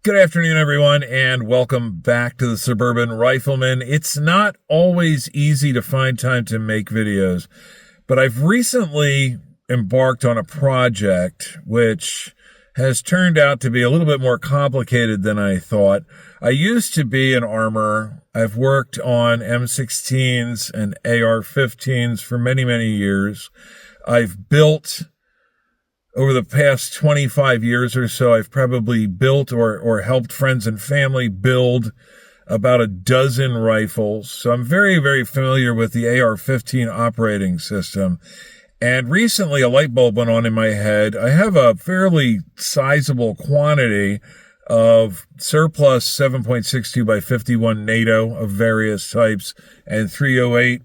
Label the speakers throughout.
Speaker 1: Good afternoon, everyone, and welcome back to the Suburban Rifleman. It's not always easy to find time to make videos, but I've recently embarked on a project which has turned out to be a little bit more complicated than I thought. I used to be an armorer. I've worked on M16s and AR-15s for many, many years. I've built over the past 25 years or so, I've probably built or helped friends and family build about a dozen rifles. So I'm very, very familiar with the AR-15 operating system. And recently a light bulb went on in my head. I have a fairly sizable quantity of surplus 7.62 by 51 NATO of various types and 308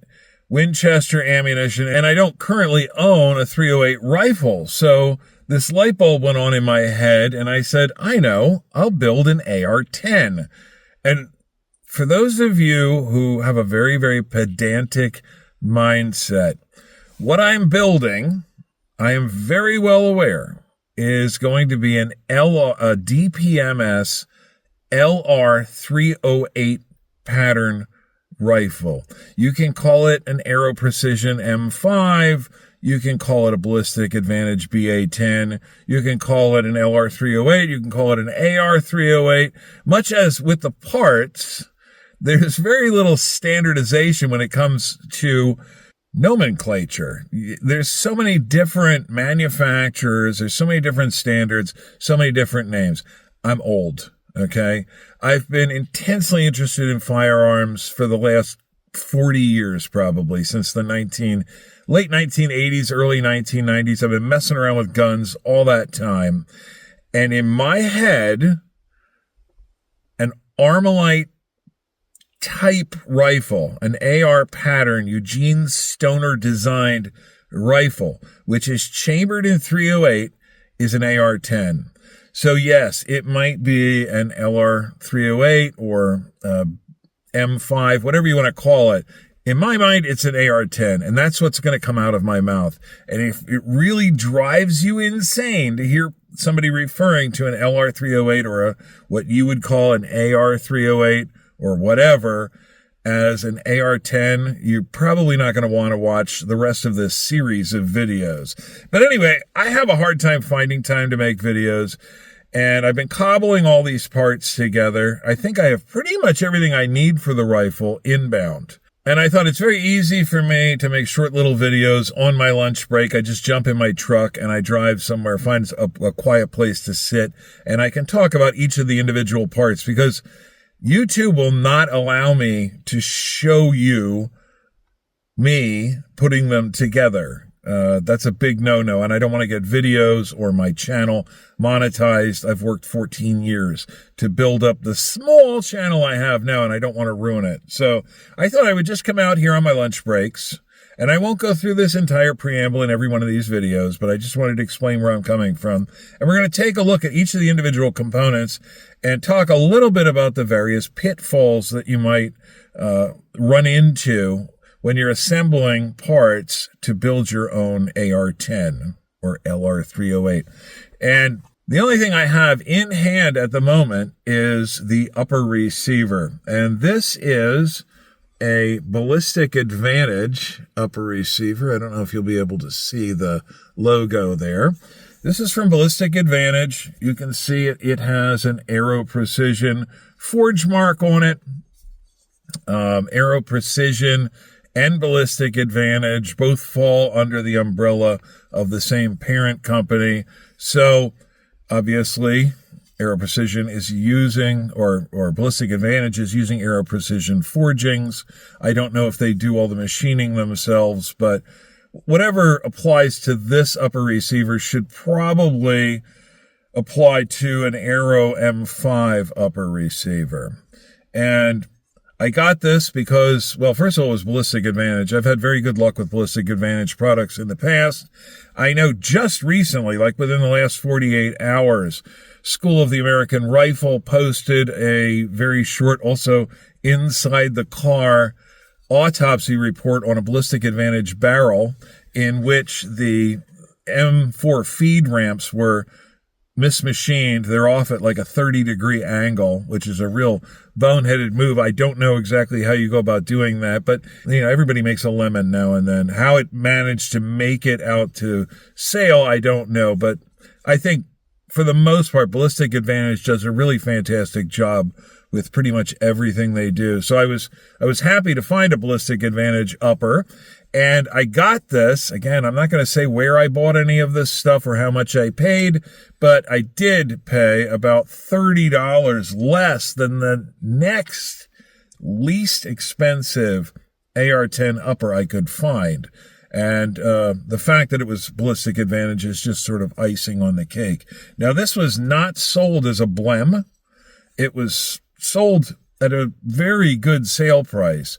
Speaker 1: Winchester ammunition, and I don't currently own a 308 rifle. So this light bulb went on in my head, and I said, I know, I'll build an AR-10. And for those of you who have a very, very pedantic mindset, what I'm building, I am very well aware, is going to be a DPMS LR-308 pattern rifle. You can call it an Aero Precision M5. You can call it a Ballistic Advantage BA10. You can call it an LR-308. You can call it an AR-308. Much as with the parts, there's very little standardization when it comes to nomenclature. There's so many different manufacturers. There's so many different standards, so many different names. I'm old. Okay. I've been intensely interested in firearms for the last 40 years, probably since the late 1980s, early 1990s. I've been messing around with guns all that time. And in my head, an Armalite type rifle, an AR pattern, Eugene Stoner designed rifle, which is chambered in 308, is an AR-10. So yes, it might be an LR-308 or M5, whatever you want to call it. In my mind, it's an AR-10, and that's what's going to come out of my mouth. And if it really drives you insane to hear somebody referring to an LR-308 or what you would call an AR-308 or whatever as an AR-10, you're probably not going to want to watch the rest of this series of videos. But anyway, I have a hard time finding time to make videos, and I've been cobbling all these parts together. I think I have pretty much everything I need for the rifle inbound. And I thought it's very easy for me to make short little videos on my lunch break. I just jump in my truck and I drive somewhere, find a quiet place to sit, and I can talk about each of the individual parts because YouTube will not allow me to show you me putting them together. That's a big no-no, and I don't want to get videos or my channel monetized. I've worked 14 years to build up the small channel I have now, and I don't want to ruin it. So I thought I would just come out here on my lunch breaks, and I won't go through this entire preamble in every one of these videos, but I just wanted to explain where I'm coming from. And we're going to take a look at each of the individual components and talk a little bit about the various pitfalls that you might run into when you're assembling parts to build your own AR-10 or LR-308. And the only thing I have in hand at the moment is the upper receiver. And this is a Ballistic Advantage upper receiver. I don't know if you'll be able to see the logo there. This is from Ballistic Advantage. You can see it has an Aero Precision forge mark on it. Aero Precision and Ballistic Advantage both fall under the umbrella of the same parent company. So obviously Aero Precision is using, or Ballistic Advantage is using Aero Precision forgings. I don't know if they do all the machining themselves, but whatever applies to this upper receiver should probably apply to an Aero M5 upper receiver. And I got this because, well, first of all, it was Ballistic Advantage. I've had very good luck with Ballistic Advantage products in the past. I know just recently, like within the last 48 hours, School of the American Rifle posted a very short, also inside the car autopsy report on a Ballistic Advantage barrel in which the M4 feed ramps were mismachined. They're off at like a 30-degree angle, which is a real boneheaded move. I don't know exactly how you go about doing that, but everybody makes a lemon now and then. How it managed to make it out to sale, I don't know, but I think for the most part, Ballistic Advantage does a really fantastic job with pretty much everything they do. So I was happy to find a Ballistic Advantage upper, and I got this. Again, I'm not going to say where I bought any of this stuff or how much I paid, but I did pay about $30 less than the next least expensive AR-10 upper I could find. And the fact that it was Ballistic Advantage is just sort of icing on the cake. Now, this was not sold as a blem. It was sold at a very good sale price.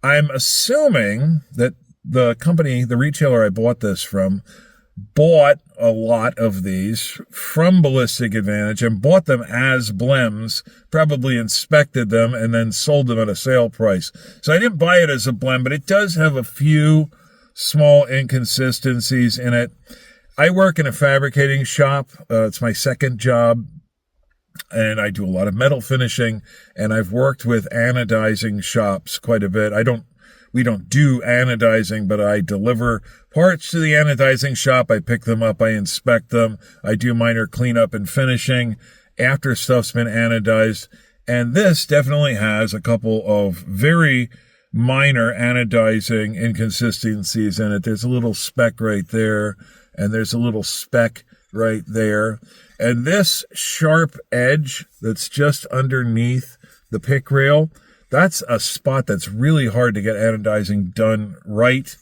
Speaker 1: I'm assuming that the company, the retailer I bought this from, bought a lot of these from Ballistic Advantage and bought them as blems, probably inspected them, and then sold them at a sale price. So I didn't buy it as a blem, but it does have a few small inconsistencies in it. I work in a fabricating shop. It's my second job, and I do a lot of metal finishing, and I've worked with anodizing shops quite a bit. We don't do anodizing, but I deliver parts to the anodizing shop. I pick them up, I inspect them, I do minor cleanup and finishing after stuff's been anodized. And this definitely has a couple of very minor anodizing inconsistencies in it. There's a little speck right there, and there's a little speck right there. And this sharp edge that's just underneath the pick rail, that's a spot that's really hard to get anodizing done right.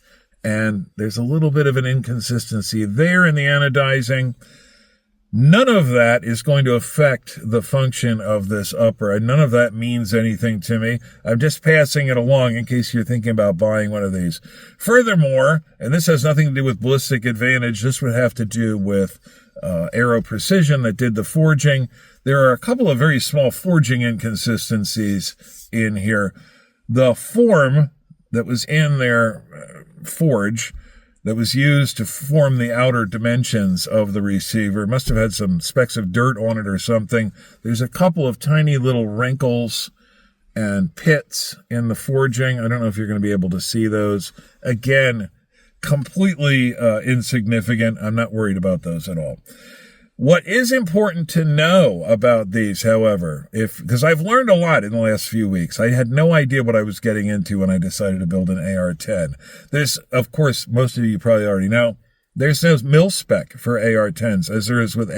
Speaker 1: And there's a little bit of an inconsistency there in the anodizing. None of that is going to affect the function of this upper, and none of that means anything to me. I'm just passing it along in case you're thinking about buying one of these. Furthermore, and this has nothing to do with Ballistic Advantage, this would have to do with Aero Precision that did the forging. There are a couple of very small forging inconsistencies in here. The form that was in their forge that was used to form the outer dimensions of the receiver must have had some specks of dirt on it or something. There's a couple of tiny little wrinkles and pits in the forging. I don't know if you're going to be able to see those. Again, completely insignificant. I'm not worried about those at all. What is important to know about these, however, because I've learned a lot in the last few weeks. I had no idea what I was getting into when I decided to build an AR-10. There's, of course, most of you probably already know, there's no mil spec for AR-10s as there is with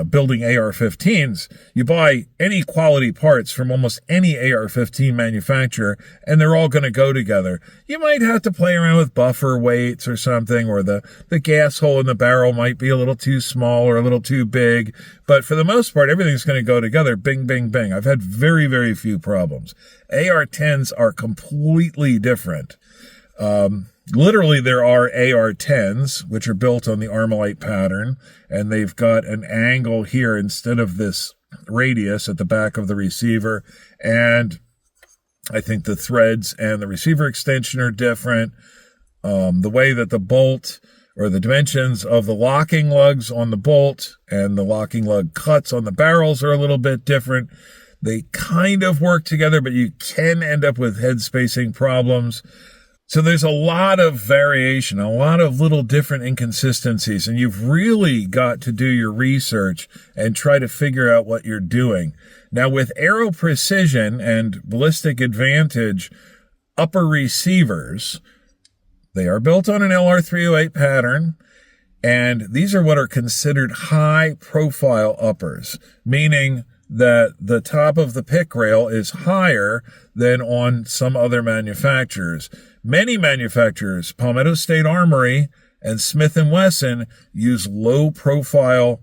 Speaker 1: building AR-15s. You buy any quality parts from almost any AR-15 manufacturer, and they're all going to go together. You might have to play around with buffer weights or something, or the gas hole in the barrel might be a little too small or a little too big. But for the most part, everything's going to go together. Bing, bing, bing. I've had very, very few problems. AR-10s are completely different. Literally, there are AR-10s, which are built on the Armalite pattern, and they've got an angle here instead of this radius at the back of the receiver. And I think the threads and the receiver extension are different. The way that the bolt or the dimensions of the locking lugs on the bolt and the locking lug cuts on the barrels are a little bit different. They kind of work together, but you can end up with head spacing problems. So there's a lot of variation, a lot of little different inconsistencies, and you've really got to do your research and try to figure out what you're doing. Now, with Aero Precision and Ballistic Advantage upper receivers, they are built on an LR-308 pattern, and these are what are considered high-profile uppers, meaning that the top of the pick rail is higher than on some other manufacturers. Many manufacturers, Palmetto State Armory and Smith & Wesson, use low-profile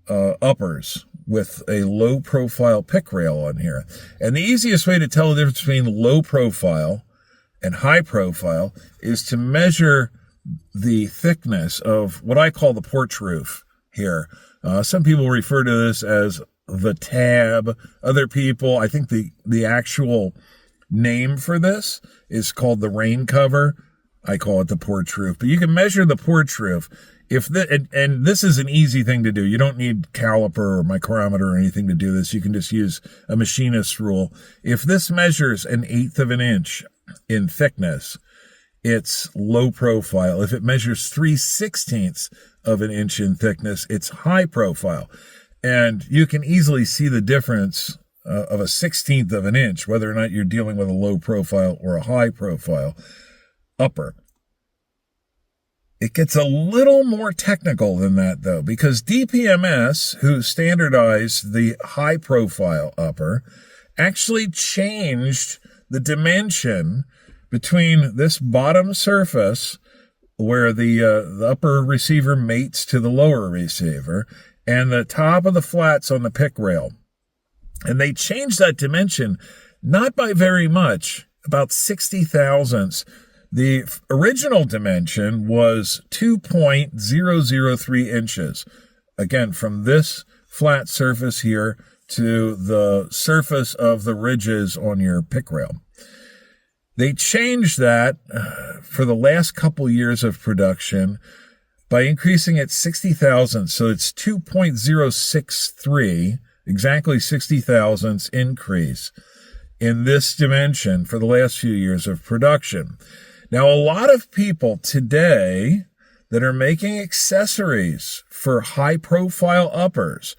Speaker 1: uppers with a low-profile pick rail on here. And the easiest way to tell the difference between low-profile and high-profile is to measure the thickness of what I call the porch roof here. Some people refer to this as the tab. Other people, I think the actual name for this is called the rain cover. I call it the porch roof. But you can measure the porch roof. and this is an easy thing to do. You don't need caliper or micrometer or anything to do this. You can just use a machinist's rule. If this measures 1/8 of an inch in thickness, it's low profile. If it measures 3/16 of an inch in thickness, it's high profile. And you can easily see the difference of 1/16 of an inch, whether or not you're dealing with a low profile or a high profile upper. It gets a little more technical than that, though, because DPMS, who standardized the high profile upper, actually changed the dimension between this bottom surface where the upper receiver mates to the lower receiver and the top of the flats on the pick rail. And they changed that dimension not by very much, about 60 thousandths. The original dimension was 2.003 inches. Again, from this flat surface here to the surface of the ridges on your pick rail. They changed that for the last couple years of production by increasing it 60 thousandths. So it's 2.063, exactly 60 thousandths increase in this dimension for the last few years of production. Now, a lot of people today that are making accessories for high-profile uppers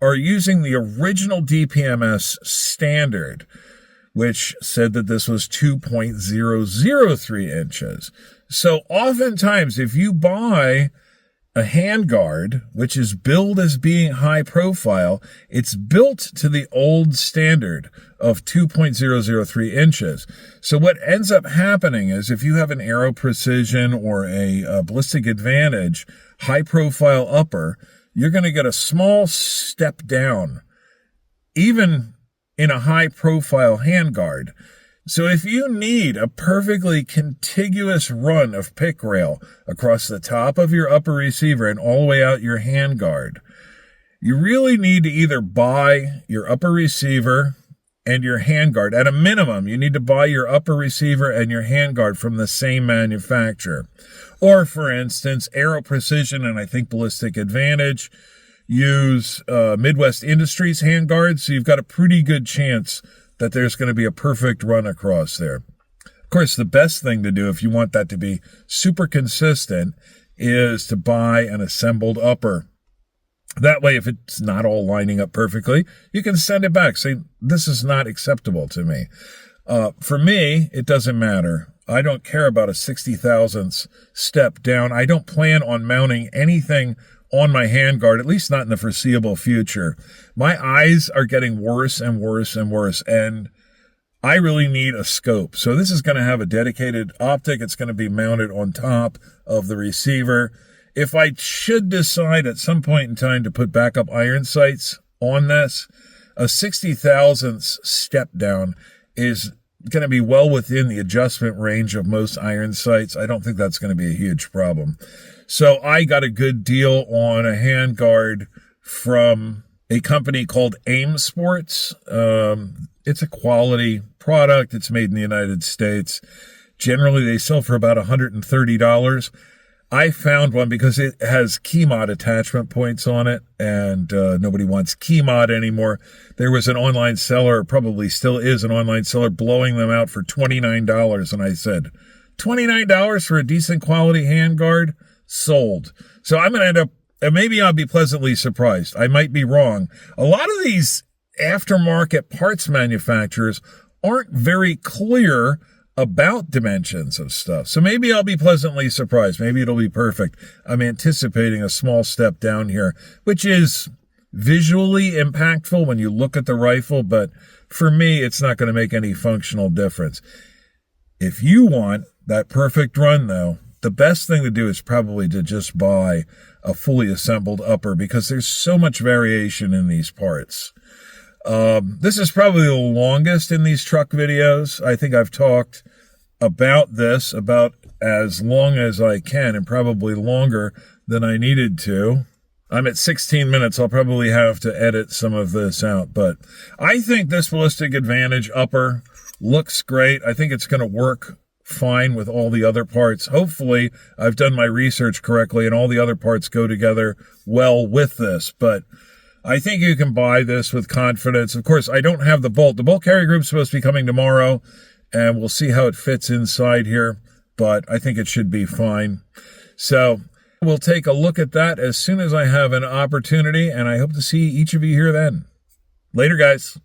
Speaker 1: are using the original DPMS standard, which said that this was 2.003 inches. So oftentimes, if you buy a handguard, which is billed as being high profile, it's built to the old standard of 2.003 inches. So what ends up happening is if you have an Aero Precision or a Ballistic Advantage high profile upper, you're going to get a small step down, even in a high profile handguard. So if you need a perfectly contiguous run of pick rail across the top of your upper receiver and all the way out your handguard, you really need to either buy your upper receiver and your handguard. At a minimum, you need to buy your upper receiver and your handguard from the same manufacturer. Or, for instance, Aero Precision and I think Ballistic Advantage use Midwest Industries handguards, so you've got a pretty good chance that there's going to be a perfect run across there. Of course, the best thing to do if you want that to be super consistent is to buy an assembled upper. That way, if it's not all lining up perfectly, you can send it back. Say, this is not acceptable to me. For me, it doesn't matter. I don't care about a 60 thousandths step down. I don't plan on mounting anything on my handguard, at least not in the foreseeable future. My eyes are getting worse and worse and worse, and I really need a scope. So this is going to have a dedicated optic. It's going to be mounted on top of the receiver. If I should decide at some point in time to put backup iron sights on this, a 60 thousandths step down is going to be well within the adjustment range of most iron sights. I don't think that's going to be a huge problem. So I got a good deal on a handguard from a company called AIM Sports. It's a quality product. It's made in the United States. Generally, they sell for about $130. I found one because it has key mod attachment points on it, and nobody wants key mod anymore. There was an online seller, probably still is an online seller, blowing them out for $29. And I said, $29 for a decent quality handguard? Sold. So I'm going to end up, and maybe I'll be pleasantly surprised. I might be wrong. A lot of these aftermarket parts manufacturers aren't very clear about dimensions of stuff. So maybe I'll be pleasantly surprised. Maybe it'll be perfect. I'm anticipating a small step down here, which is visually impactful when you look at the rifle, but for me, it's not going to make any functional difference. If you want that perfect run, though, the best thing to do is probably to just buy a fully assembled upper because there's so much variation in these parts. This is probably the longest in these truck videos. I think I've talked about this about as long as I can and probably longer than I needed to. I'm at 16 minutes. I'll probably have to edit some of this out, but I think this Ballistic Advantage upper looks great. I think it's going to work fine with all the other parts. Hopefully, I've done my research correctly and all the other parts go together well with this. But I think you can buy this with confidence. Of course, I don't have the bolt. The bolt carrier group is supposed to be coming tomorrow, and we'll see how it fits inside here. But I think it should be fine. So we'll take a look at that as soon as I have an opportunity, and I hope to see each of you here then. Later, guys.